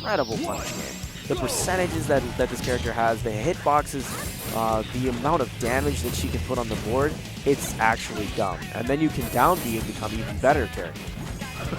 incredible punch game. The percentages that this character has, the hitboxes, the amount of damage that she can put on the board, it's actually dumb. And then you can down B and become even better character.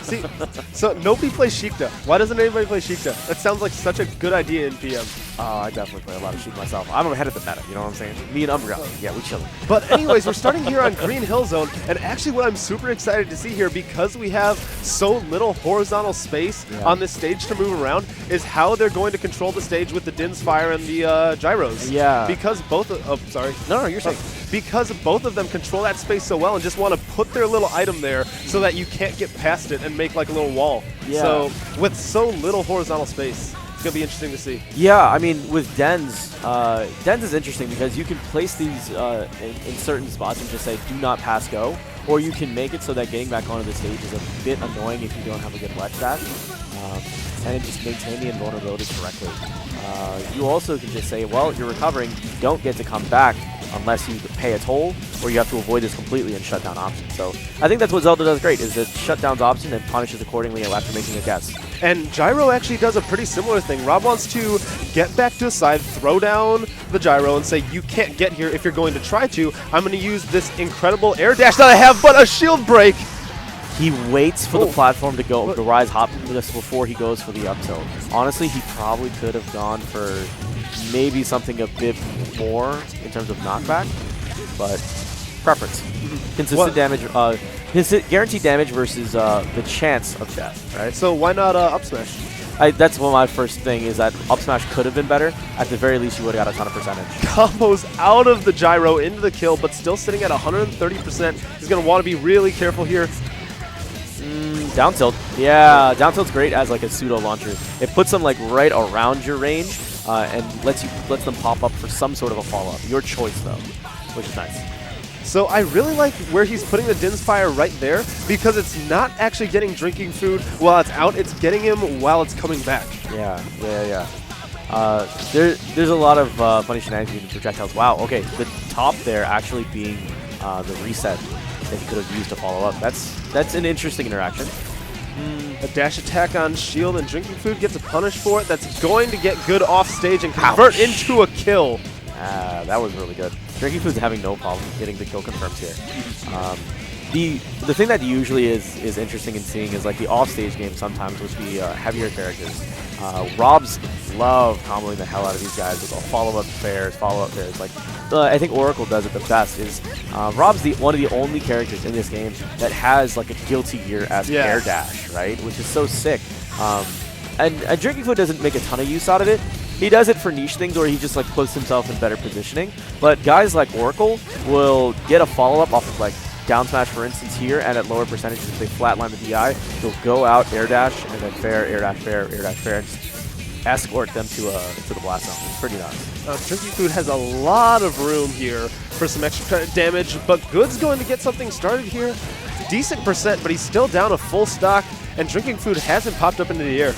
See, so nobody plays Sheikta. Why doesn't anybody play Sheikta? That sounds like such a good idea in PM. I definitely play a lot of Sheik myself. I'm ahead of the meta, you know what I'm saying? Me and Umbrella, yeah, we chillin'. But anyways, we're starting here on Green Hill Zone, and actually what I'm super excited to see here, because we have so little horizontal space on this stage to move around, is how they're going to control the stage with the Din's Fire and the gyros. Yeah. Because both of, oh, sorry. No, you're saying. Because both of them control that space so well and just want to put their little item there so that you can't get past it and make like a little wall. Yeah. So with so little horizontal space, it's going to be interesting to see. Yeah, I mean, with Dens, Dens is interesting because you can place these in certain spots and just say, do not pass go, or you can make it so that getting back onto the stage is a bit annoying if you don't have a good ledge dash, and just maintain the invulnerability correctly. You also can just say, well, you're recovering, you don't get to come back unless you pay a toll, or you have to avoid this completely and shut down options. So I think that's what Zelda does great, is it shutdowns option and punishes accordingly after making a guess. And Gyro actually does a pretty similar thing. Rob wants to get back to his side, throw down the Gyro, and say, you can't get here if you're going to try to. I'm going to use this incredible air dash that I have, but a shield break! He waits for the platform to go, the rise hop before he goes for the up tilt. Honestly, he probably could have gone for maybe something a bit more in terms of knockback, but preference. Consistent damage, guaranteed damage versus the chance of death, right? So why not up smash? That's one of my first thing is that up smash could have been better. At the very least, you would have got a ton of percentage. Combos out of the Gyro into the kill, but still sitting at 130%. He's going to want to be really careful here. Down tilt. Yeah, down tilt's great as like a pseudo launcher. It puts them like right around your range and lets them pop up for some sort of a follow-up. Your choice though, which is nice. So I really like where he's putting the Din's Fire right there, because it's not actually getting Drinking Food while it's out, it's getting him while it's coming back. Yeah. There's a lot of funny shenanigans with projectiles. Wow, okay, the top there actually being the reset that he could have used to follow up. That's an interesting interaction. A dash attack on shield, and Drinking Food gets a punish for it. That's going to get good off stage and convert into a kill. That was really good. Drinking Food's having no problem getting the kill confirmed here. The thing that usually is interesting in seeing is like the off-stage game sometimes with the heavier characters. Robs love comboing the hell out of these guys with follow-up fairs. Like I think Oracle does it the best. Is Rob's one of the only characters in this game that has like a Guilty Gear-esque air dash, right? Which is so sick. And Drinking Food doesn't make a ton of use out of it. He does it for niche things where he just like puts himself in better positioning. But guys like Oracle will get a follow-up off of like down smash, for instance, here, and at lower percentages, if they flatline the DI, they'll go out, air dash, and then fair, air dash, fair, air dash, fair, and just escort them to the blast zone. It's pretty nice. Drinking Food has a lot of room here for some extra damage, but Good's going to get something started here. Decent percent, but he's still down a full stock, and Drinking Food hasn't popped up into the air.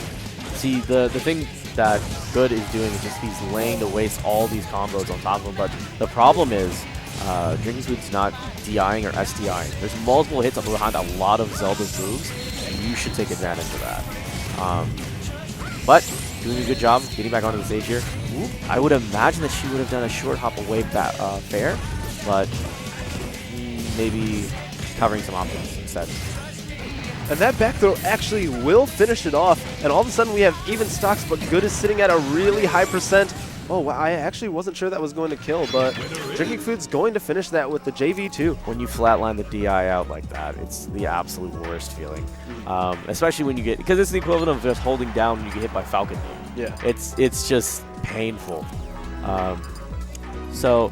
See, the thing that Good is doing is just he's laying to waste all these combos on top of him, but the problem is Drinking Food's not DIing or SDIing. There's multiple hits behind a lot of Zelda's moves, and you should take advantage of that. But doing a good job getting back onto the stage here. I would imagine that she would have done a short hop away fair, but maybe covering some options instead. And that back throw actually will finish it off, and all of a sudden we have even stocks, but Good is sitting at a really high percent. Oh, wow, I actually wasn't sure that was going to kill, but Drinking Food's going to finish that with the JV2. When you flatline the DI out like that, it's the absolute worst feeling. Especially when you get, because it's the equivalent of just holding down when you get hit by Falcon. Yeah. It's just painful. So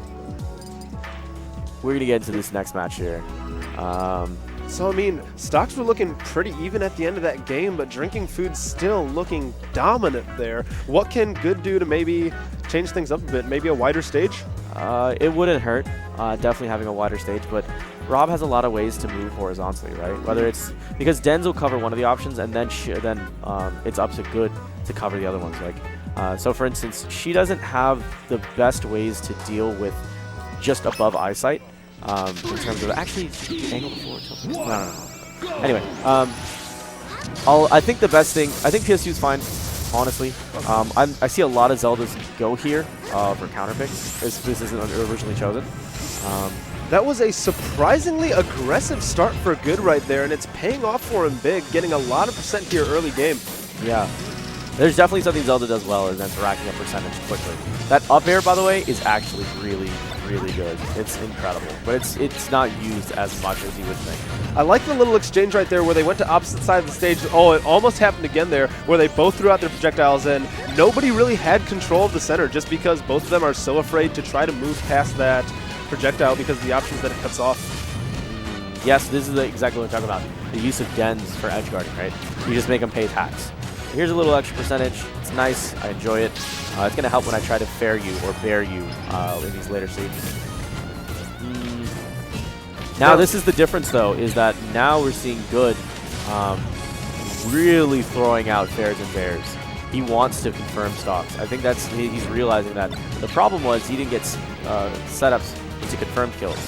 we're going to get into this next match here. So, I mean, stocks were looking pretty even at the end of that game, but Drinking Food's still looking dominant there. What can Good do to maybe change things up a bit? Maybe a wider stage? It wouldn't hurt, definitely having a wider stage, but Rob has a lot of ways to move horizontally, right? Whether it's because Denz will cover one of the options, and then it's up to Good to cover the other ones. Like, so for instance, she doesn't have the best ways to deal with just above eyesight. In terms of actually angle before tilting. No. Anyway, I think the best thing, I think PSU is fine. honestly. I see a lot of Zeldas go here for counter picks. This isn't originally chosen. That was a surprisingly aggressive start for Good right there, and it's paying off for him big, getting a lot of percent here early game. Yeah. There's definitely something Zelda does well, and that's racking up percentage quickly. That up air, by the way, is actually really, really good. It's incredible, but it's not used as much as you would think. I like the little exchange right there where they went to opposite side of the stage. Oh, it almost happened again there, where they both threw out their projectiles, and nobody really had control of the center just because both of them are so afraid to try to move past that projectile because of the options that it cuts off. Yes, this is exactly what I'm talking about. The use of dens for edge guarding, right? You just make them pay tax. Here's a little extra percentage. It's nice. I enjoy it. It's going to help when I try to fair you or bear you in these later stages. Now, this is the difference, though, is that now we're seeing Good really throwing out fairs and bears. He wants to confirm stocks. I think he's realizing that the problem was he didn't get setups to confirm kills.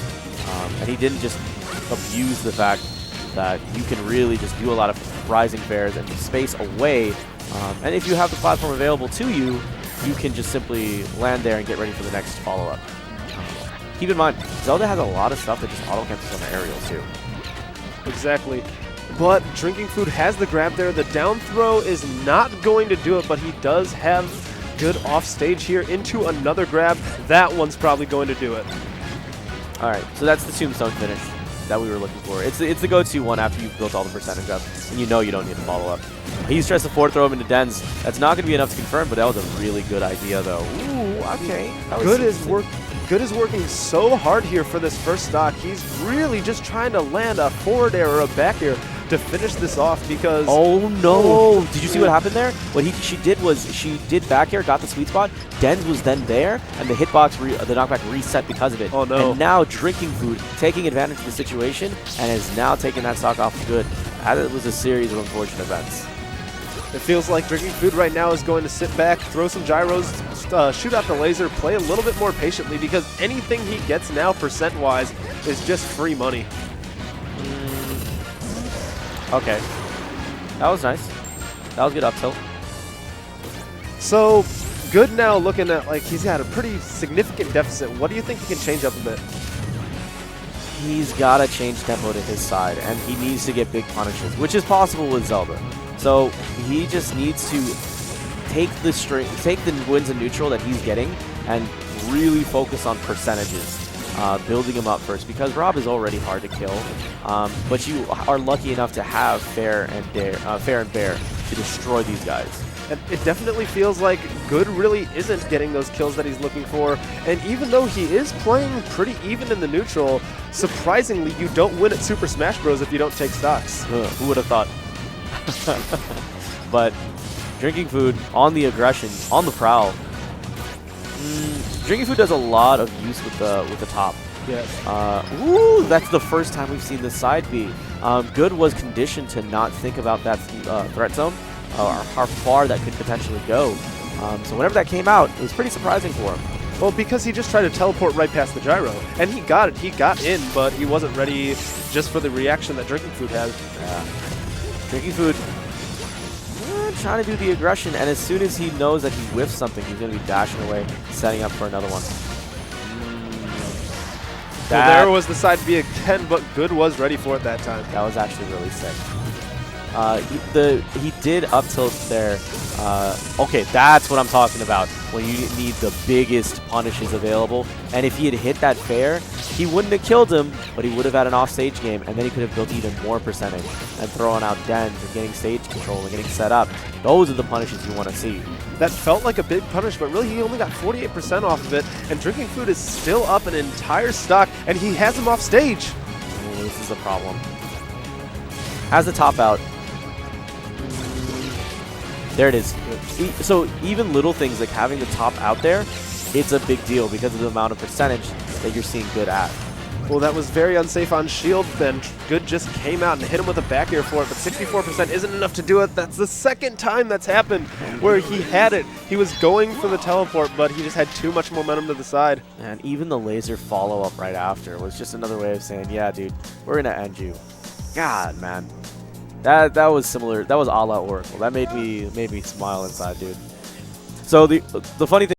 And he didn't just abuse the fact that you can really just do a lot of rising fairs and space away. And if you have the platform available to you, you can just simply land there and get ready for the next follow-up. Keep in mind, Zelda has a lot of stuff that just auto-cancels on the aerials too. Exactly. But DrinkingFood has the grab there. The down throw is not going to do it, but he does have Good off stage here into another grab. That one's probably going to do it. All right, so that's the tombstone finish that we were looking for. It's the go-to one after you've built all the percentage up, and you know you don't need to follow up. He tries to forward throw him into dens. That's not going to be enough to confirm, but that was a really good idea, though. Ooh, okay. Good is working so hard here for this first stock. He's really just trying to land a forward air or a back air to finish this off because... Oh, no. Did you see what happened there? What she did was she did back air, got the sweet spot. Dens was then there, and the hitbox, the knockback reset because of it. Oh, no. And now DrinkingFood taking advantage of the situation and is now taking that stock off Good. That was a series of unfortunate events. It feels like DrinkingFood right now is going to sit back, throw some gyros, shoot out the laser, play a little bit more patiently because anything he gets now percent-wise is just free money. Okay. That was nice. That was good up tilt. So, Good now looking at, like, he's got a pretty significant deficit. What do you think he can change up a bit? He's got to change tempo to his side, and he needs to get big punishes, which is possible with Zelda. So, he just needs to take the wins in neutral that he's getting and really focus on percentages. Building him up first, because Rob is already hard to kill, but you are lucky enough to have fair and bear to destroy these guys. And it definitely feels like Good really isn't getting those kills that he's looking for, and even though he is playing pretty even in the neutral, surprisingly you don't win at Super Smash Bros. If you don't take stocks. Who would have thought? But DrinkingFood on the aggression, on the prowl. DrinkingFood does a lot of use with the top. Yes. Ooh, that's the first time we've seen the side B. Good was conditioned to not think about that threat zone, or how far that could potentially go. So whenever that came out, it was pretty surprising for him. Well, because he just tried to teleport right past the gyro, and he got it. He got in, but he wasn't ready just for the reaction that DrinkingFood has. Yeah. DrinkingFood trying to do the aggression, and as soon as he knows that he whiffs something, he's going to be dashing away, setting up for another one. So there was the side B again, but Good was ready for it that time. That was actually really sick. He did up tilt there. Okay, that's what I'm talking about. When you need the biggest punishes available, and if he had hit that fair, he wouldn't have killed him, but he would have had an off-stage game, and then he could have built even more percentage and throwing out dens and getting stage control and getting set up. Those are the punishes you want to see. That felt like a big punish, but really he only got 48% off of it, and DrinkingFood is still up an entire stock, and he has him off stage. Oh, this is a problem. Has the top out. There it is. So even little things like having the top out there, it's a big deal because of the amount of percentage that you're seeing Good at. Well, that was very unsafe on shield. Then Good just came out and hit him with a back air for it, but 64% isn't enough to do it. That's the second time that's happened where he had it. He was going for the teleport, but he just had too much momentum to the side. And even the laser follow-up right after was just another way of saying, yeah, dude, we're going to end you. God, man. That was similar. That was a la Oracle. That made me smile inside, dude. So the funny thing.